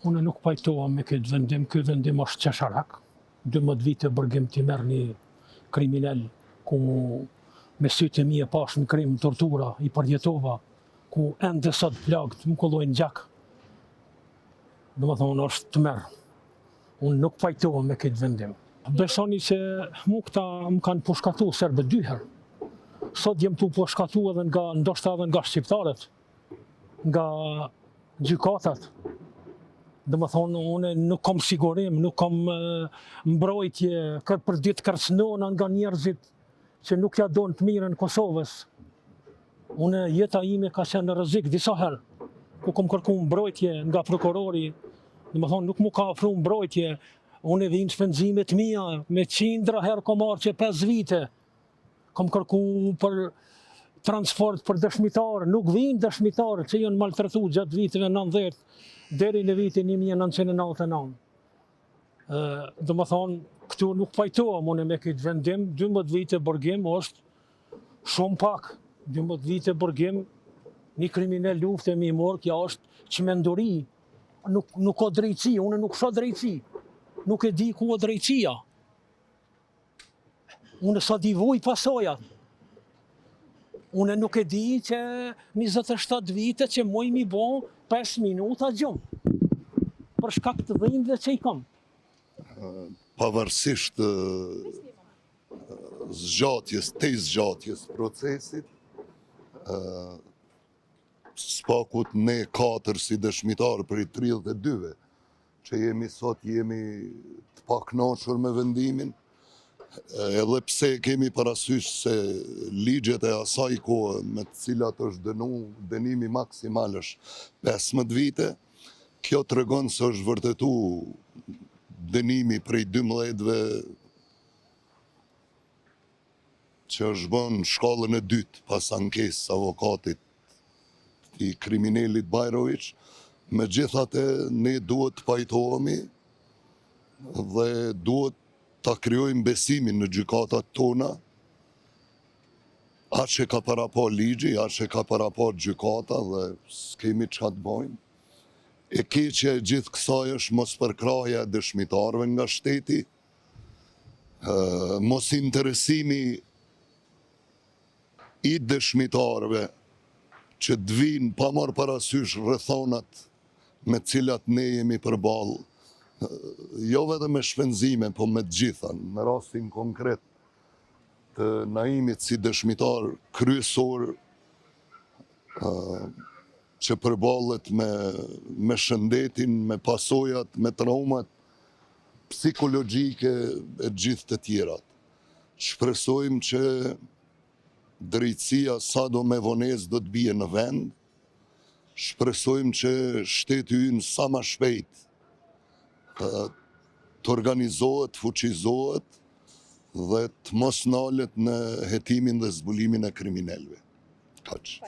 Unë nuk pajtoha me këtë vendim është qesharak. 12 vite bërgim t'i merr një kriminal ku me sytë e mi e pash në krim, tortura, i përjetova, ku ende sot plagët më kollojnë gjak. Dhe më thonë, është të merë. Unë nuk pajtoha me këtë vendim. Besoni se mu këta më kanë pushkatu serbe 2 herë. Sot jem tu pushkatu edhe ndoshta edhe nga shqiptarët, nga gjykatat. Dhe më thonë, unë nuk kam sigurim, nuk kam mbrojtje, për ditë kërcnona nga njerëzit që nuk ja donë të mirën Kosovës. Unë jeta ime ka qenë në rrezik disa herë, ku kam kërku mbrojtje nga prokurori, dhe më thonë, nuk mu ka ofru mbrojtje, unë e vinë shpenzimet mia, me qindra herë kom marrë që 5 vite, kam kërku për transport për dëshmitarë, nuk vinë dëshmitarë që janë maltretu gjatë viteve 90, deri në vitin 1999. Dhe më thonë, këtu nuk pajtohem unë me këtë vendim, 12 vite bërgim është shumë pak. 12 vite bërgim, një kriminal luftë e mi morë, kja është qmenduri. Nuk ka drejtësi, unë nuk shoh drejtësi. Nuk e di ku o drejtësia. Unë sa di vuj pasojat. Unë nuk e di që 27 vite që moj mi bo 5 minuta gjumë. Për shkak të dhimbjeve që i kam. Pavarësisht zgjatjes procesit, spakut ne 4 si dëshmitar për i 32-ve, që jemi të pakënaqur me vendimin, edhe pse kemi parasysh se ligjet e asaj kohë me të cilat është dënu, dënimi maksimal është 15 vite, kjo tregon se është vërtetu dënimi prej 12-ve që është bën shkallën e 2 pas ankesës avokatit i kriminalit Bajrović. Megjithatë ne duhet të pajtohemi dhe duhet ta krijojmë besimin në gjykatat tona, aq që ka para pa ligji, aq që ka para pa gjykata dhe s'kemi çka të bëjmë. E keqja e gjithë kësaj është mos përkrahja e dëshmitarëve nga shteti, mos interesimi i dëshmitarëve që të vinë pa marrë parasysh rrethonat me cilat ne jemi përballë, jo vetëm me shpenzime, po me të gjitha. Në rastin konkret të Naimit si dëshmitar kryesor që përballet me shëndetin, me pasojat, me traumat psikologjike e gjithë të tjerat. Shpresojmë që drejtësia sa do me vonesë do të bie në vend. Shpresojmë që shteti ynë sa më shpejt të organizohet, fuqizohet dhe të mos nalet në hetimin dhe zbulimin e kriminalëve. Kaq.